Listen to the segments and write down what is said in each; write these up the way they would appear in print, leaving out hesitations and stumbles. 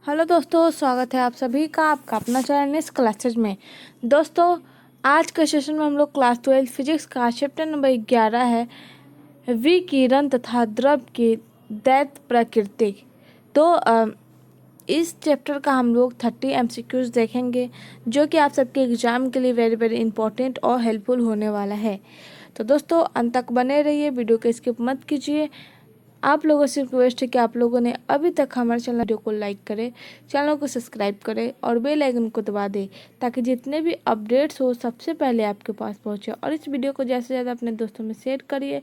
Hello दोस्तों, स्वागत है आप सभी का आपका अपना चैनल इस क्लासेज में। दोस्तों, आज के सेशन में हम लोग क्लास 12 फिजिक्स का चैप्टर नंबर 11 है विकिरण तथा द्रव की दैत प्रकृति। तो इस चैप्टर का हम लोग 30 MCQs देखेंगे, जो कि आप सबके एग्जाम के लिए वेरी वेरी इंपॉर्टेंट और हेल्पफुल होने वाला है। तो दोस्तों, अंत तक बने रहिए, वीडियो को स्किप मत कीजिए। आप लोगों से रिक्वेस्ट है कि आप लोगों ने अभी तक हमारे चैनल वीडियो को लाइक करें, चैनल को सब्सक्राइब करें और बेल आइकन को दबा दें, ताकि जितने भी अपडेट्स हो सबसे पहले आपके पास पहुंचे। और इस वीडियो को ज़्यादा से ज़्यादा अपने दोस्तों में शेयर करिए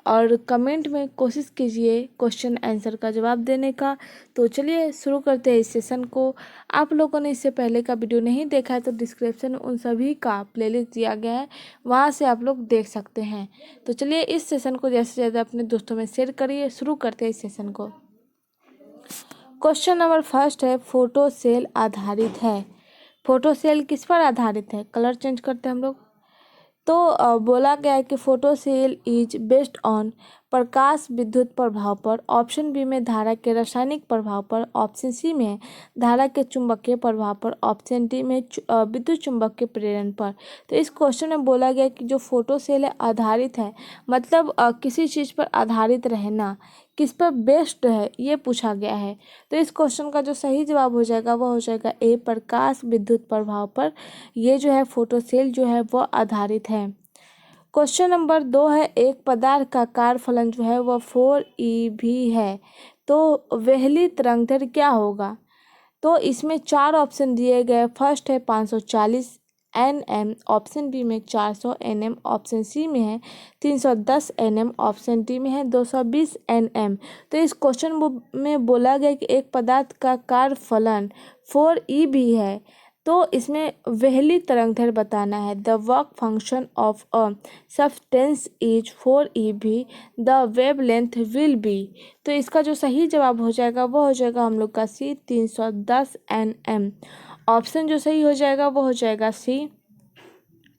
और कमेंट में कोशिश कीजिए क्वेश्चन आंसर का जवाब देने का। तो चलिए शुरू करते हैं इस सेशन को। आप लोगों ने इससे पहले का वीडियो नहीं देखा है तो डिस्क्रिप्शन में उन सभी का प्लेलिस्ट दिया गया है, वहाँ से आप लोग देख सकते हैं। तो चलिए इस सेशन को ज़्यादा से ज़्यादा अपने दोस्तों में शेयर करिए। शुरू करते हैं इस सेशन को। क्वेश्चन नंबर फर्स्ट है, फोटो सेल आधारित है। फोटो सेल किस पर आधारित है? कलर चेंज करते हैं हम लोग। तो बोला गया है कि photo cell is based on प्रकाश विद्युत प्रभाव पर, ऑप्शन बी में धारा के रासायनिक प्रभाव पर, ऑप्शन सी में धारा के चुंबकीय प्रभाव पर, ऑप्शन डी में विद्युत चुंबकीय प्रेरण पर। तो इस क्वेश्चन में बोला गया कि जो फोटो सेल है आधारित है, मतलब किसी चीज़ पर आधारित रहना, किस पर बेस्ड है, ये पूछा गया है। तो इस क्वेश्चन का जो सही जवाब हो जाएगा वो हो जाएगा ए, प्रकाश विद्युत प्रभाव पर ये जो है फोटो सेल जो है वो आधारित है। क्वेश्चन नंबर 2 है, एक पदार्थ का कार्यफलन जो है वह 4eV है, तो वहली तरंगदैर्घ्य क्या होगा? तो इसमें 4 ऑप्शन दिए गए। फर्स्ट है 540 Nm, ऑप्शन बी में 400 Nm, ऑप्शन सी में है 310 Nm, ऑप्शन डी में है 220 Nm। तो इस क्वेश्चन में बोला गया कि एक पदार्थ का कार्यफलन 4eV है, तो इसमें वहली तरंगदैर्घ्य बताना है। The work function of a substance is 4eV, the wavelength will be. तो इसका जो सही जवाब हो जाएगा वो हो जाएगा हम लोग का सी, 310 Nm। ऑप्शन जो सही हो जाएगा वो हो जाएगा सी।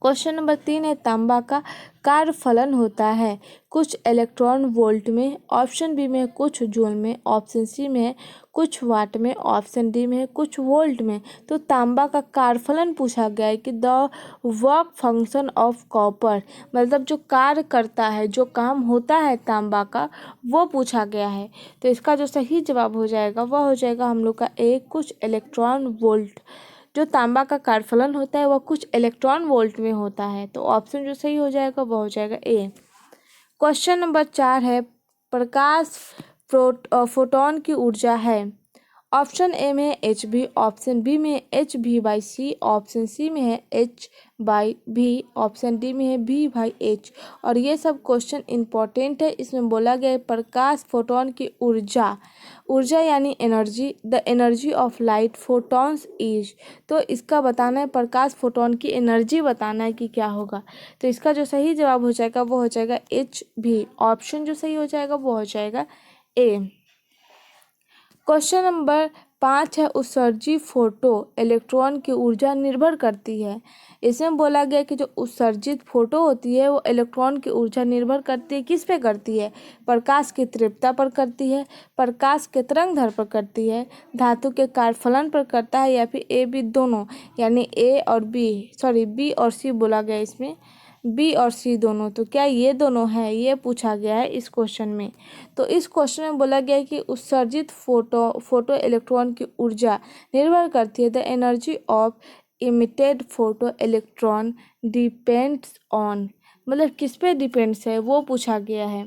क्वेश्चन नंबर 3 है, तांबा का कार्यफलन होता है कुछ इलेक्ट्रॉन वोल्ट में, ऑप्शन बी में कुछ जूल में, ऑप्शन सी में कुछ वाट में, ऑप्शन डी में कुछ वोल्ट में। तो तांबा का कार्यफलन पूछा गया है कि the work function of copper, मतलब जो कार्य करता है, जो काम होता है तांबा का, वो पूछा गया है। तो इसका जो सही जवाब हो जाएगा वह हो जाएगा हम लोग का ए, कुछ इलेक्ट्रॉन वोल्ट। जो तांबा का कार्यफलन होता है वह कुछ इलेक्ट्रॉन वोल्ट में होता है। तो ऑप्शन जो सही हो जाएगा वह हो जाएगा ए। क्वेश्चन नंबर 4 है, प्रकाश फोटोन की ऊर्जा है। ऑप्शन ए में है Hb, ऑप्शन बी में है Hv/c, ऑप्शन सी में है H/v, ऑप्शन डी में है V/h। और ये सब क्वेश्चन इंपॉर्टेंट है। इसमें बोला गया है प्रकाश फोटोन की ऊर्जा, ऊर्जा यानी energy, the energy of light photons is. तो इसका बताना है, प्रकाश फोटोन की एनर्जी बताना है कि क्या होगा। तो इसका जो सही जवाब हो जाएगा वो हो जाएगा Hv। ऑप्शन जो सही हो जाएगा वो हो जाएगा ए। क्वेश्चन नंबर 5 है, उत्सर्जित फोटो इलेक्ट्रॉन की ऊर्जा निर्भर करती है। इसमें बोला गया कि जो उत्सर्जित फोटो होती है वो इलेक्ट्रॉन की ऊर्जा निर्भर करती है, किस पे करती है? प्रकाश की तीव्रता पर करती है, प्रकाश के तरंगदैर्घ्य पर करती है, धातु के कार्यफलन पर करता है, या फिर ए बी दोनों, यानी ए और बी, सॉरी बी और सी बोला गया इसमें, बी और सी दोनों। तो क्या ये दोनों है, ये पूछा गया है इस क्वेश्चन में। तो इस क्वेश्चन में बोला गया है कि उत्सर्जित फोटो इलेक्ट्रॉन की ऊर्जा निर्भर करती है, the energy of emitted photo electron depends on, मतलब किस पे डिपेंड्स है वो पूछा गया है।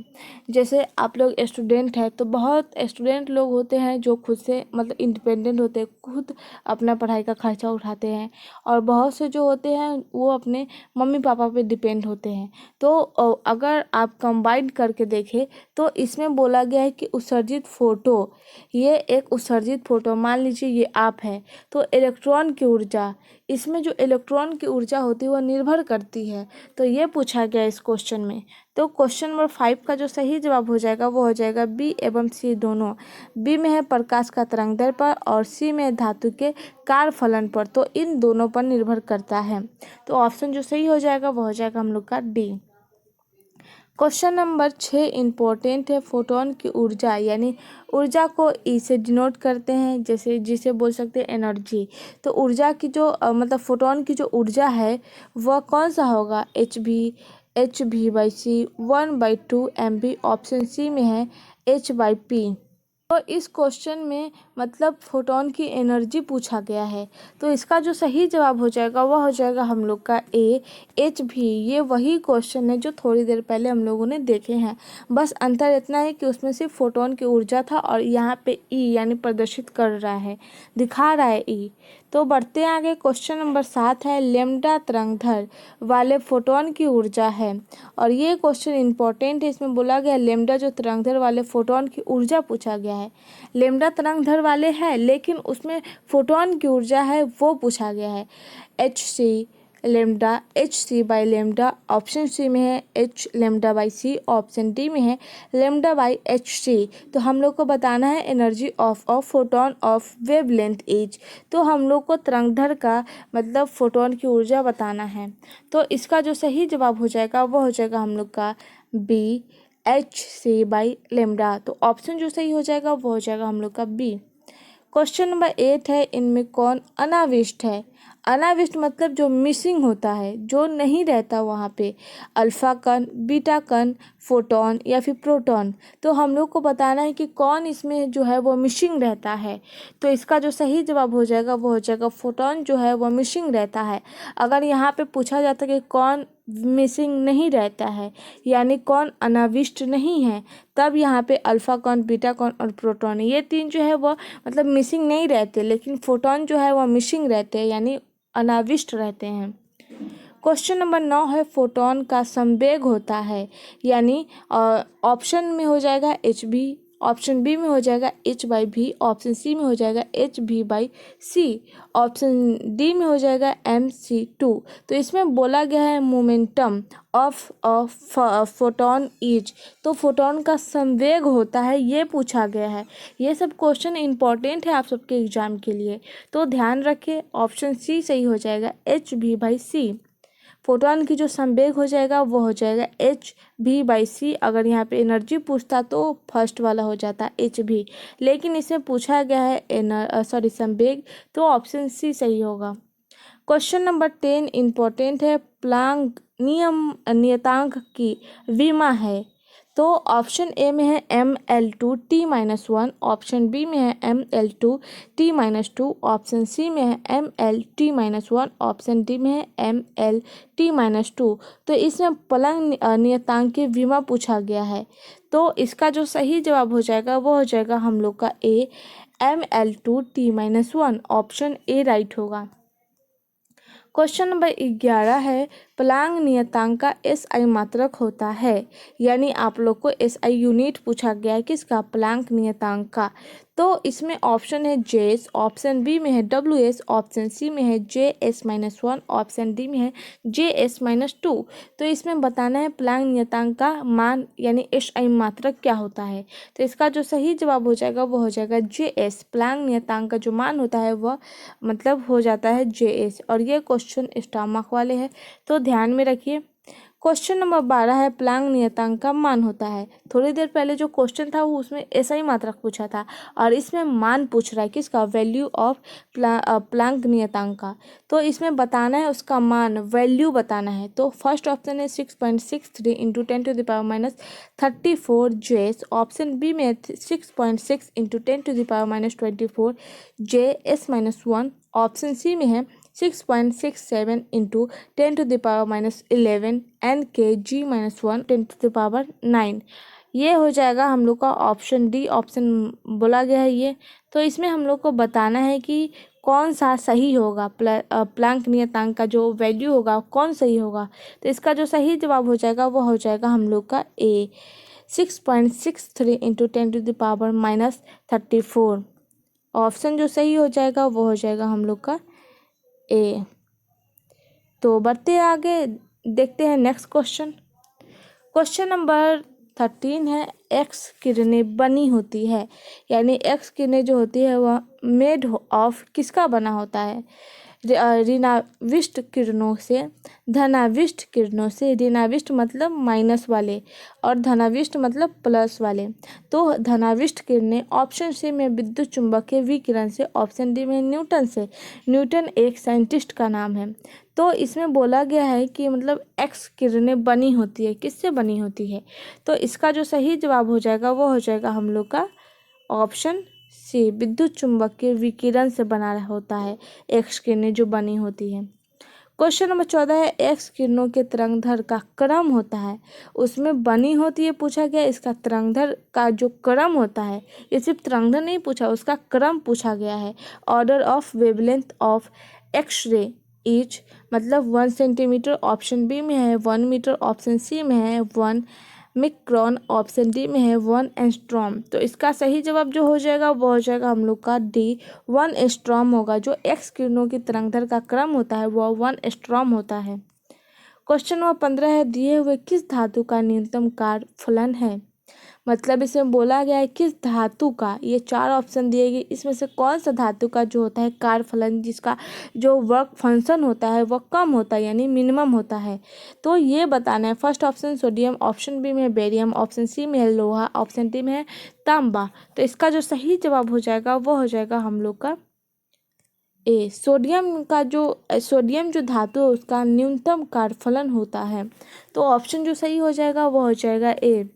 जैसे आप लोग स्टूडेंट हैं तो बहुत स्टूडेंट लोग होते हैं जो खुद से मतलब इंडिपेंडेंट होते हैं, खुद अपना पढ़ाई का खर्चा उठाते हैं, और बहुत से जो होते हैं वो अपने मम्मी पापा पे डिपेंड होते हैं। तो अगर आप कंबाइन करके देखें तो इसमें बोला गया है कि उत्सर्जित फोटो, ये एक उत्सर्जित फोटो, मान लीजिए ये आप है, तो इलेक्ट्रॉन की ऊर्जा, इसमें जो इलेक्ट्रॉन की ऊर्जा होती है वो निर्भर करती है। तो ये पूछा गया इस क्वेश्चन में। तो क्वेश्चन नंबर 5 का जो सही जवाब हो जाएगा वो हो जाएगा बी एवं सी दोनों। बी में है प्रकाश का तरंगदैर्घ्य पर और सी में धातु के कार्यफलन पर, तो इन दोनों पर निर्भर करता है। तो ऑप्शन जो सही हो जाएगा वो हो जाएगा हम लोग का डी। क्वेश्चन नंबर 6 इम्पोर्टेंट है। फोटोन की ऊर्जा यानी ऊर्जा को ई से डिनोट करते हैं, जैसे जिसे बोल सकते हैं एनर्जी। तो ऊर्जा की जो मतलब फोटोन की जो ऊर्जा है वह कौन सा होगा? Hv/c 1/2 mv। ऑप्शन सी में है H/p। तो इस क्वेश्चन में मतलब फोटोन की एनर्जी पूछा गया है, तो इसका जो सही जवाब हो जाएगा वह हो जाएगा हम लोग का ए Hv। ये वही क्वेश्चन है जो थोड़ी देर पहले हम लोगों ने देखे हैं, बस अंतर इतना है कि उसमें सिर्फ फोटोन की ऊर्जा था और यहाँ पे ई यानी प्रदर्शित कर रहा है, दिखा रहा है ई। तो बढ़ते आगे, क्वेश्चन नंबर 7 है लैम्ब्डा तरंगधर वाले फोटोन की ऊर्जा है। और ये क्वेश्चन इंपॉर्टेंट है, इसमें बोला गया लैम्ब्डा जो तरंगधर वाले फोटोन की ऊर्जा पूछा गया है। लैम्ब्डा तरंगधर वाले है लेकिन उसमें फोटोन की ऊर्जा है वो पूछा गया है। Hc/λ। ऑप्शन सी में है H/c। ऑप्शन डी में है λ/hc। तो हम लोग को बताना है energy of photon of wavelength is. तो हम लोग को तरंगधर का मतलब फोटोन की ऊर्जा बताना है। तो इसका जो सही जवाब हो जाएगा वो हो जाएगा हम लोग का बी Hc/λ। तो ऑप्शन जो सही हो जाएगा वो हो जाएगा हम लोग का बी। क्वेश्चन नंबर 8 है इनमें कौन अनाविष्ट है? अनाविष्ट मतलब जो मिसिंग होता है, जो नहीं रहता वहाँ पे। अल्फा कण, बीटा कण, फोटोन या फिर प्रोटॉन। तो हम लोग को बताना है कि कौन इसमें जो है वो मिसिंग रहता है। तो इसका जो सही जवाब हो जाएगा वो हो जाएगा फोटोन जो है वो मिसिंग रहता है। अगर यहाँ पे पूछा जाता कि कौन मिसिंग नहीं रहता है यानी कौन अनाविष्ट नहीं है, तब यहाँ पे अल्फा कण, बीटा कण और प्रोटॉन ये तीन जो है वो मतलब मिसिंग नहीं रहते, लेकिन फोटोन जो है वह मिसिंग रहते हैं यानी अनाविष्ट रहते हैं। क्वेश्चन नंबर 9 है फोटोन का संवेग होता है यानी ऑप्शन में हो जाएगा Hb, ऑप्शन बी में हो जाएगा H/v, ऑप्शन सी में हो जाएगा Hv/c, ऑप्शन डी में हो जाएगा mc2। तो इसमें बोला गया है मोमेंटम ऑफ फोटोन इज। तो फोटोन का संवेग होता है ये पूछा गया है। ये सब क्वेश्चन इंपॉर्टेंट है आप सबके एग्जाम के लिए, तो ध्यान रखिए। ऑप्शन सी सही हो जाएगा Hv/c। फोटोन की जो संवेग हो जाएगा वो हो जाएगा Hv/c। अगर यहाँ पे एनर्जी पूछता तो फर्स्ट वाला हो जाता Hv, लेकिन इसमें पूछा गया है संवेग, तो ऑप्शन सी सही होगा। क्वेश्चन नंबर 10 इम्पोर्टेंट है। प्लांक नियतांक की विमा है। तो ऑप्शन ए में है mL2T-1, ऑप्शन बी में है mL2T-2, ऑप्शन सी में है mLT-1, ऑप्शन डी में है mLT-2। तो इसमें प्लांक नियतांक की विमा पूछा गया है, तो इसका जो सही जवाब हो जाएगा वो हो जाएगा हम लोग का ए mL2T-1। ऑप्शन ए राइट होगा। क्वेश्चन नंबर 11 है प्लांक नियतांक का SI मात्रक होता है, यानी आप लोग को SI यूनिट पूछा गया है किसका? प्लांक नियतांक का। तो इसमें ऑप्शन है JS, ऑप्शन बी में है WS, ऑप्शन सी में है JS-1, ऑप्शन डी में है JS-2। तो इसमें बताना है प्लांक नियतांक का मान यानी SI मात्रक क्या होता है। तो इसका जो सही जवाब हो जाएगा वो हो जाएगा JS। प्लांक नियतांक का जो मान होता है वह मतलब हो जाता है JS। और ये क्वेश्चन स्टार मार्क वाले हैं, तो ध्यान में रखिए। क्वेश्चन नंबर 12 है प्लांक नियतांक का मान होता है। थोड़ी देर पहले जो क्वेश्चन था वो उसमें SI मात्रक पूछा था और इसमें मान पूछ रहा है किसका? वैल्यू ऑफ प्लांक नियतांक का। तो इसमें बताना है उसका मान, वैल्यू बताना है। तो फर्स्ट ऑप्शन है 6.63 इंटू 10⁻34 JS, ऑप्शन बी में 6.6 इंटू 10⁻24 JS-1, ऑप्शन सी में है 6.67 इंटू 10⁻11 NkG-1 10⁻9। ये हो जाएगा हम लोग का ऑप्शन डी, ऑप्शन बोला गया है ये। तो इसमें हम लोग को बताना है कि कौन सा सही होगा, प्लांक नियतांक का जो वैल्यू होगा कौन सही होगा। तो इसका जो सही जवाब हो जाएगा वो हो जाएगा हम लोग का ए 6.63 इंटू 10⁻34। ऑप्शन जो सही हो जाएगा वो हो जाएगा हम लोग का ए। तो बढ़ते आगे देखते हैं नेक्स्ट क्वेश्चन। क्वेश्चन नंबर 13 है एक्स किरणें बनी होती है, यानी एक्स किरणें जो होती है वह मेड ऑफ किसका बना होता है? ऋणाविष्ट किरणों से धनाविष्ट किरणों से, ऋणाविष्ट मतलब माइनस वाले और धनाविष्ट मतलब प्लस वाले। तो धनाविष्ट किरणें ऑप्शन सी में विद्युत चुंबकीय विकिरण से, ऑप्शन डी में न्यूटन से। न्यूटन एक साइंटिस्ट का नाम है। तो इसमें बोला गया है कि मतलब एक्स किरणें बनी होती है, किससे बनी होती है? तो इसका जो सही जवाब हो जाएगा वो हो जाएगा हम लोग का ऑप्शन सी, विद्युत चुंबकीय विकिरण से बना होता है एक्स किरणें जो बनी होती है। क्वेश्चन नंबर 14 है, एक्स किरणों के तरंगदैर्घ्य का क्रम होता है, उसमें बनी होती है पूछा गया। इसका तरंगदैर्घ्य का जो क्रम होता है, ये सिर्फ तरंगदैर्घ्य नहीं पूछा, उसका क्रम पूछा गया है। Order of wavelength of X ray is मतलब 1 सेंटीमीटर, ऑप्शन बी में है 1 मीटर, ऑप्शन सी में है 1 मिक्रॉन, ऑप्शन डी में है 1 एंस्ट्रॉम। तो इसका सही जवाब जो हो जाएगा वो हो जाएगा हम लोग का डी, 1 एंस्ट्रॉम होगा। जो एक्स किरणों की तरंगदैर्घ्य का क्रम होता है वो 1 एंस्ट्रॉम होता है। क्वेश्चन नंबर 15 है, दिए हुए किस धातु का न्यूनतम कार्य फलन है? मतलब इसमें बोला गया है किस धातु का, ये 4 ऑप्शन दिए गए, इसमें से कौन सा धातु का जो होता है कार्य फलन, जिसका जो वर्क फंक्शन होता है वो कम होता है यानी मिनिमम होता है। तो ये बताना है। First option sodium, option B में है बेरियम, ऑप्शन सी में है लोहा, ऑप्शन डी में है तांबा। तो इसका जो सही जवाब हो जाएगा वो हो जाएगा हम लोग का ए, सोडियम जो धातु है उसका न्यूनतम कार्य फलन होता है। तो ऑप्शन जो सही हो जाएगा वो हो जाएगा ए।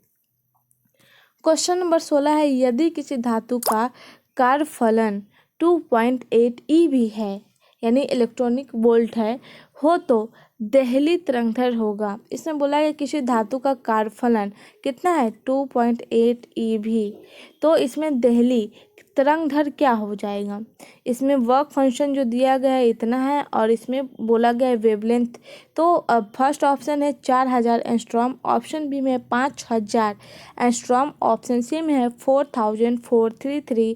क्वेश्चन नंबर 16 है, यदि किसी धातु का कार्य फलन 2.8 eV है यानी इलेक्ट्रॉनिक वोल्ट है हो तो देहली तरंगदैर्घ्य होगा। इसमें बोला है किसी धातु का कार्य फलन कितना है 2.8 eV। तो इसमें देहली तरंगदैर्घ्य क्या हो जाएगा? इसमें वर्क फंक्शन जो दिया गया है इतना है और इसमें बोला गया है वेवलेंथ। तो अब फर्स्ट ऑप्शन है 4000 एंस्ट्रॉम, ऑप्शन बी में 5000 एंस्ट्रॉम, ऑप्शन सी में है 4433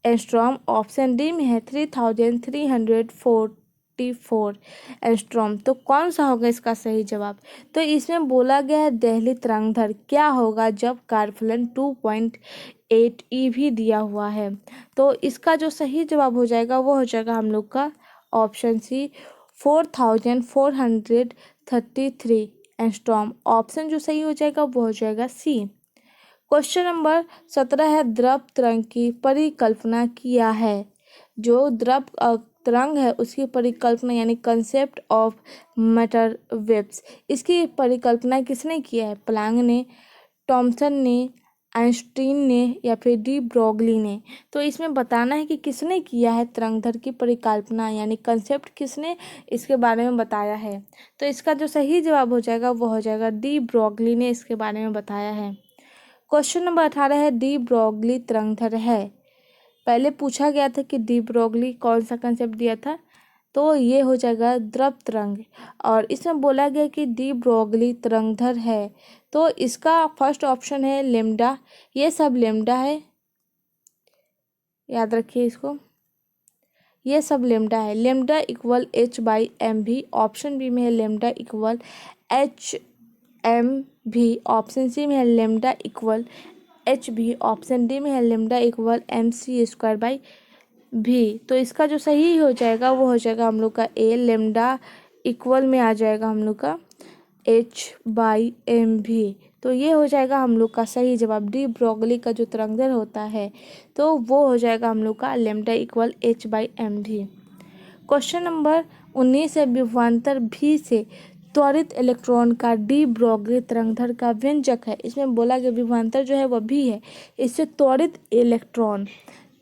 एंस्ट्रॉम, ऑप्शन डी में है 3344 एंस्ट्रॉम। तो कौन सा होगा इसका सही जवाब? तो इसमें बोला गया है देहली तरंगदैर्घ्य क्या होगा जब कार्यफलन 2.8 eV दिया हुआ है। तो इसका जो सही जवाब हो जाएगा वो हो जाएगा हम लोग का ऑप्शन सी 4433 एंस्ट्रॉम। ऑप्शन जो सही हो जाएगा वो हो जाएगा सी। क्वेश्चन नंबर 17 है, द्रव तरंग की परिकल्पना किया है। जो द्रव तरंग है उसकी परिकल्पना यानी कंसेप्ट ऑफ मैटर वेव्स, इसकी परिकल्पना किसने किया है? प्लैंक ने, थॉमसन ने, आइंस्टीन ने या फिर डी ब्रोगली ने। तो इसमें बताना है कि किसने किया है तरंगदैर्घ्य की परिकल्पना यानी कंसेप्ट किसने इसके बारे में बताया है। तो इसका जो सही जवाब हो जाएगा वो हो जाएगा डी ब्रोगली ने इसके बारे में बताया है। क्वेश्चन नंबर 18 है, डी ब्रोगली तरंगदैर्घ्य है। पहले पूछा गया था कि डी ब्रोगली कौन सा कंसेप्ट दिया था, तो ये हो जाएगा द्रव तरंग। और इसमें बोला गया कि डी ब्रोगली तरंगदैर्घ्य है। तो इसका फर्स्ट ऑप्शन है लेम्डा, ये सब लेम्डा है, याद रखिए इसको, ये सब लेम्डा है। Lambda equal h/mv, option B में है lambda equal h/mv, option C में है lambda equal hv, option D में है लेम्डा इक्वल mc²/v। तो इसका जो सही हो जाएगा वो हो जाएगा हम लोग का ए, लेम्डा इक्वल में आ जाएगा हम लोग का h/mv। तो ये हो जाएगा हम लोग का सही जवाब। डी ब्रोगली का जो तरंगदैर्घ्य होता है तो वो हो जाएगा हम लोग का lambda equal h/mv। Question number 19 है, विभवांतर भी से त्वरित इलेक्ट्रॉन का डी ब्रोगली तरंगदैर्घ्य का व्यंजक है। इसमें बोला गया विभवांतर जो है वह भी है, इससे त्वरित इलेक्ट्रॉन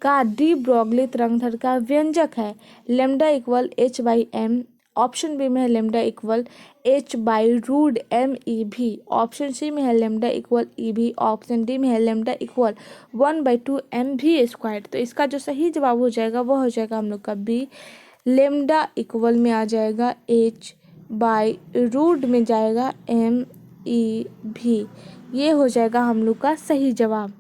का डी ब्रोगली तरंगदैर्घ्य का व्यंजक है lambda equal h/m, option B में है lambda equal h/√MEV, option C में है lambda equal EV, option D में है लेम्डा इक्वल 1/2 mv²। तो इसका जो सही जवाब हो जाएगा वो हो जाएगा हम लोग का बी, लेम्डा इक्वल में आ जाएगा h/रूट में जाएगा MEV। ये हो जाएगा हम लोग का सही जवाब।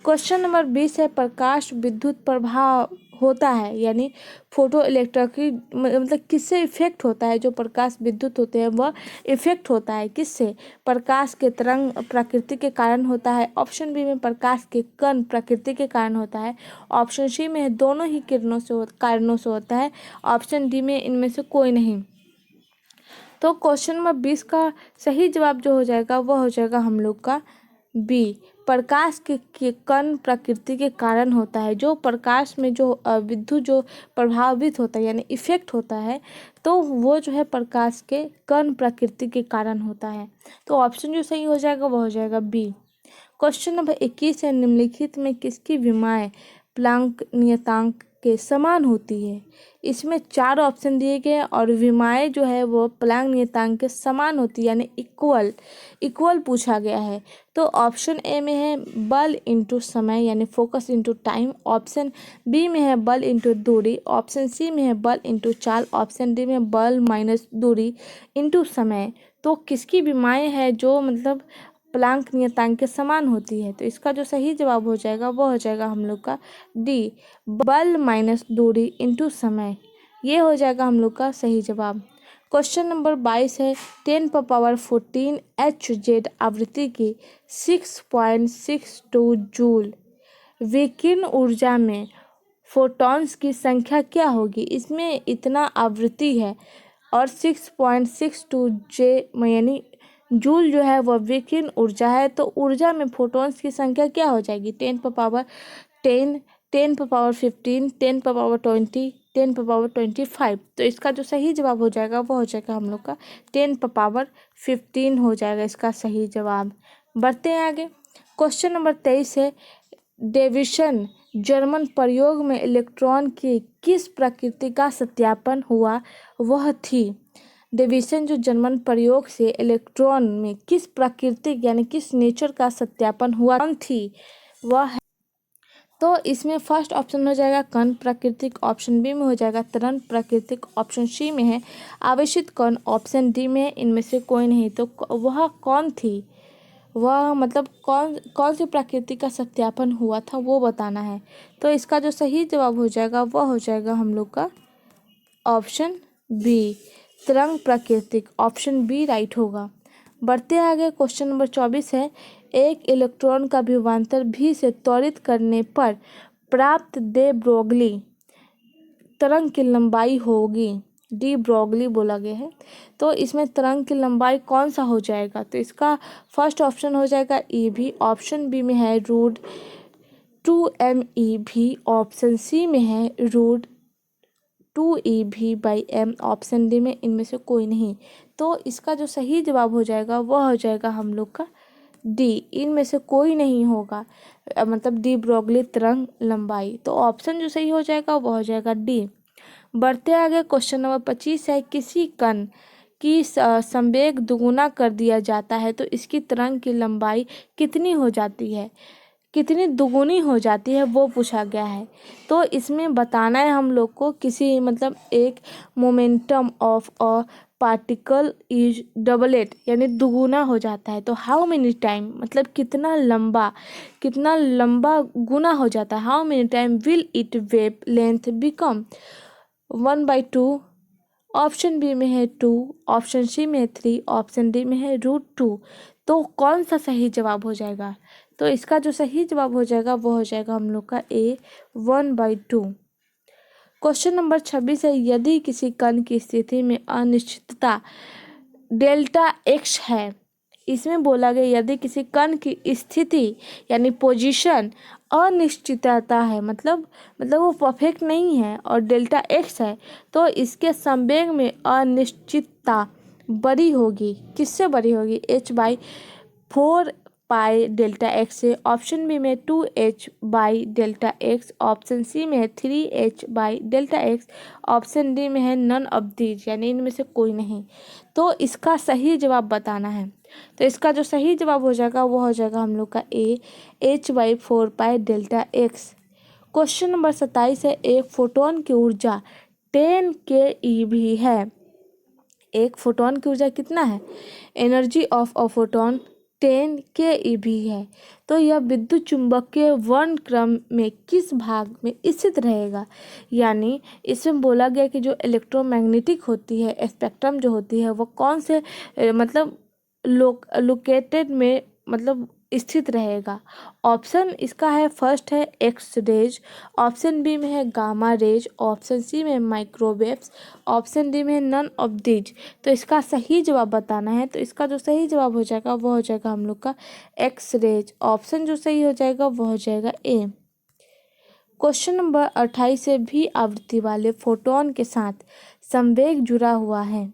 क्वेश्चन नंबर 20 है, प्रकाश विद्युत प्रवाह होता है, यानी फोटो इलेक्ट्रिक मतलब किससे इफेक्ट होता है, जो प्रकाश विद्युत होते हैं वह इफेक्ट होता है किससे, प्रकाश के तरंग प्रकृति के कारण होता है। ऑप्शन बी में प्रकाश के कण प्रकृति के कारण होता है। ऑप्शन सी में है दोनों ही कारणों से होता है। ऑप्शन डी में इनमें से कोई नहीं। तो क्वेश्चन नंबर 20 का सही जवाब जो हो जाएगा वह हो जाएगा हम लोग का बी, प्रकाश के कण प्रकृति के कारण होता है। जो प्रकाश में जो विद्युत जो प्रभावित होता है यानी इफेक्ट होता है, तो वो जो है प्रकाश के कण प्रकृति के कारण होता है। तो ऑप्शन जो सही हो जाएगा वह हो जाएगा बी। क्वेश्चन नंबर 21 है, निम्नलिखित में किसकी विमाएँ प्लांक नियतांक के समान होती है। इसमें 4 ऑप्शन दिए गए और विमाएँ जो है वो प्लांक नियतांक के समान होती है, यानी इक्वल पूछा गया है। तो ऑप्शन ए में है बल इंटू समय यानी focus into time. Option B में है बल इंटू दूरी। ऑप्शन सी में है बल इंटू चाल। ऑप्शन डी में बल माइनस दूरी इंटू समय। तो किसकी विमाएँ है जो मतलब प्लांक नियतांक के समान होती है। तो इसका जो सही जवाब हो जाएगा वो हो जाएगा हम लोग का डी, बल माइनस दूरी इंटू समय। ये हो जाएगा हम लोग का सही जवाब। क्वेश्चन नंबर 22 है, 10⁻14 HZ आवृत्ति की 6.62 जूल विकिरण ऊर्जा में फोटॉन्स की संख्या क्या होगी। इसमें इतना आवृत्ति है और 6.62 यानी जूल जो है वह विकिरण ऊर्जा है। तो ऊर्जा में फोटॉन्स की संख्या क्या हो जाएगी, 10⁻10, 10⁻15, 10⁻20, 10⁻25। तो इसका जो सही जवाब हो जाएगा वो हो जाएगा हम लोग का 10⁻15 हो जाएगा इसका सही जवाब। बढ़ते हैं आगे। क्वेश्चन नंबर 23 है, डेविसन जर्मन प्रयोग में इलेक्ट्रॉन की किस प्रकृति का सत्यापन हुआ वह थी। डेविसन जो जर्मन प्रयोग से इलेक्ट्रॉन में किस प्रकृति यानी किस नेचर का सत्यापन हुआ कौन थी वह है। तो इसमें फर्स्ट ऑप्शन हो जाएगा कण प्राकृतिक। ऑप्शन बी में हो जाएगा तरंग प्राकृतिक। ऑप्शन सी में है आवेशित कण। ऑप्शन डी में है इनमें से कोई नहीं। तो वह कौन थी, वह मतलब कौन सी प्रकृति का सत्यापन हुआ था वो बताना है। तो इसका जो सही जवाब हो जाएगा वह हो जाएगा हम लोग का ऑप्शन बी, तरंग प्राकृतिक। ऑप्शन बी राइट होगा। बढ़ते आगे। क्वेश्चन नंबर 24 है, एक इलेक्ट्रॉन का विभवांतर भी से त्वरित करने पर प्राप्त दे ब्रोगली तरंग की लंबाई होगी। डी ब्रोगली बोला गया है। तो इसमें तरंग की लंबाई कौन सा हो जाएगा। तो इसका फर्स्ट ऑप्शन हो जाएगा ई भी। ऑप्शन बी में है रूट 2mE। ऑप्शन सी में है रूट 2EV/m। ऑप्शन डी में इनमें से कोई नहीं। तो इसका जो सही जवाब हो जाएगा वह हो जाएगा हम लोग का डी, इनमें से कोई नहीं होगा, मतलब डी ब्रोगली तरंग लंबाई। तो ऑप्शन जो सही हो जाएगा वह हो जाएगा डी। बढ़ते आगे। क्वेश्चन नंबर 25 है, किसी कण की संवेग दुगुना कर दिया जाता है तो इसकी तरंग की लंबाई कितनी हो जाती है, कितनी दुगुनी हो जाती है वो पूछा गया है। तो इसमें बताना है हम लोग को किसी मतलब एक momentum of a particle is doublet यानी दुगुना हो जाता है। तो हाउ मेनी टाइम मतलब कितना लंबा गुना हो जाता है। How many time will it wavelength become 1/2। Option B में है 2। ऑप्शन सी में है 3। ऑप्शन डी में है रूट 2। तो कौन सा सही जवाब हो जाएगा। तो इसका जो सही जवाब हो जाएगा वो हो जाएगा हम लोग का ए 1/2। क्वेश्चन नंबर 26 है, यदि किसी कण की स्थिति में अनिश्चितता डेल्टा एक्स है। इसमें बोला गया यदि किसी कण की स्थिति यानी पोजीशन अनिश्चितता है, मतलब वो परफेक्ट नहीं है और डेल्टा एक्स है, तो इसके संवेग में अनिश्चितता बड़ी होगी। किससे बड़ी होगी, h/4 पाई डेल्टा एक्स से। ऑप्शन बी में 2h/डेल्टा एक्स। ऑप्शन सी में है 3h/डेल्टा एक्स। ऑप्शन डी में है नन ऑफ दीज यानी इनमें से कोई नहीं। तो इसका सही जवाब बताना है। तो इसका जो सही जवाब हो जाएगा वो हो जाएगा हम लोग का ए h/4 pi delta x. Question number 27 है, एक फोटोन की ऊर्जा 10 keV है। एक फोटोन की ऊर्जा कितना है, energy of a photon 10 keV है। तो यह विद्युत चुंबकीय वर्णक्रम में किस भाग में स्थित रहेगा? यानी इसमें बोला गया कि जो इलेक्ट्रोमैग्नेटिक होती है स्पेक्ट्रम जो होती है वो कौन से मतलब लोकेटेड में मतलब स्थित रहेगा। ऑप्शन इसका है फर्स्ट है एक्स रेज, ऑप्शन बी में है गामा रेज, ऑप्शन सी में माइक्रोवेव्स, ऑप्शन डी में नन ऑफ दीज। तो इसका सही जवाब बताना है। तो इसका जो सही जवाब हो जाएगा वो हो जाएगा हम लोग का एक्स रेज। ऑप्शन जो सही हो जाएगा वो हो जाएगा ए। क्वेश्चन नंबर 28 से भी आवृत्ति वाले फोटोन के साथ संवेग जुड़ा हुआ है।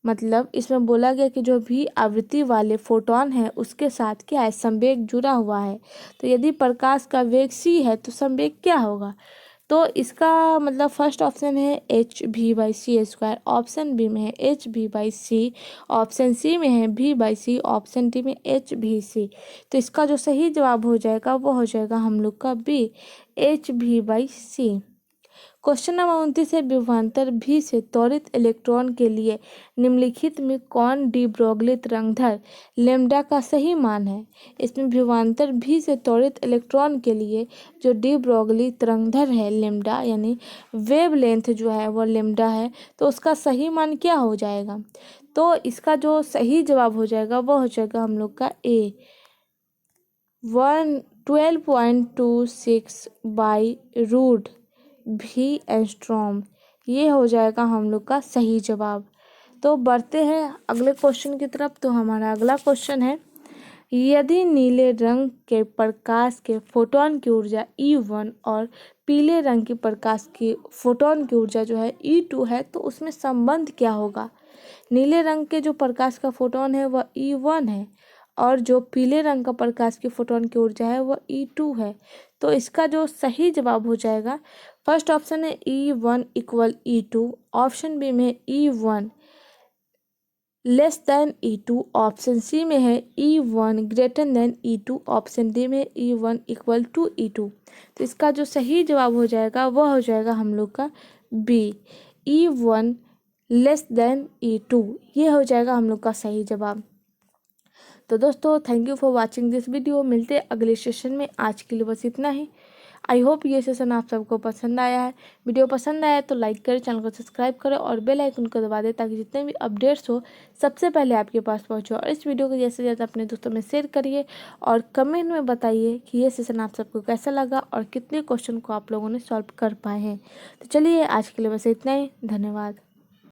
मतलब इसमें बोला गया कि जो भी आवृत्ति वाले फोटोन है उसके साथ क्या है, संवेग जुड़ा हुआ है। तो यदि प्रकाश का वेग c है तो संवेग क्या होगा? तो इसका मतलब फर्स्ट ऑप्शन है hv/c², ऑप्शन बी में है hv/c, ऑप्शन सी में है v/c, ऑप्शन डी में hv/c। तो इसका जो सही जवाब हो जाएगा वो हो जाएगा हम लोग का बी hv/c। क्वेश्चन नंबर 29 है विभवांतर भी से त्वरित इलेक्ट्रॉन के लिए निम्नलिखित में कौन डी ब्रोगली तरंगधर लेम्डा का सही मान है? इसमें विभवांतर भी से त्वरित इलेक्ट्रॉन के लिए जो डी ब्रोगली तरंगधर है लेम्डा यानी वेवलेंथ जो है वो लेम्डा है, तो उसका सही मान क्या हो जाएगा? तो इसका जो सही जवाब हो जाएगा वो हो जाएगा हम लोग का ए 12.26/रूट भी एंस्ट्रॉम। ये हो जाएगा हम लोग का सही जवाब। तो बढ़ते हैं अगले क्वेश्चन की तरफ। तो हमारा अगला क्वेश्चन है यदि नीले रंग के प्रकाश के फोटोन की ऊर्जा E1 और पीले रंग की प्रकाश की फोटोन की ऊर्जा जो है E2 है तो उसमें संबंध क्या होगा? नीले रंग के जो प्रकाश का फोटोन है वह E1 है और जो पीले रंग का प्रकाश की फोटोन की ऊर्जा है वह E2 है। तो इसका जो सही जवाब हो जाएगा फर्स्ट ऑप्शन है E1 = E2, ऑप्शन बी में E1 < E2, ऑप्शन सी में है E1 > E2, ऑप्शन डी में E1 = E2। तो इसका जो सही जवाब हो जाएगा वह हो जाएगा हम लोग का बी E1 < E2। ये हो जाएगा हम लोग का सही जवाब। तो दोस्तों thank you for watching this video. मिलते हैं अगले सेशन में। आज के लिए बस इतना ही। आई होप ये सेशन आप सबको पसंद आया है। वीडियो पसंद आया तो लाइक करें, चैनल को सब्सक्राइब करें और बेल आइकन को दबा दें ताकि जितने भी अपडेट्स हो सबसे पहले आपके पास पहुंचे। और इस वीडियो को ज़्यादा से ज़्यादा अपने दोस्तों में शेयर करिए और कमेंट में बताइए कि ये सेशन आप सबको कैसा लगा और कितने क्वेश्चन को आप लोगों ने सॉल्व कर पाए हैं। तो चलिए आज के लिए बस इतना ही। धन्यवाद।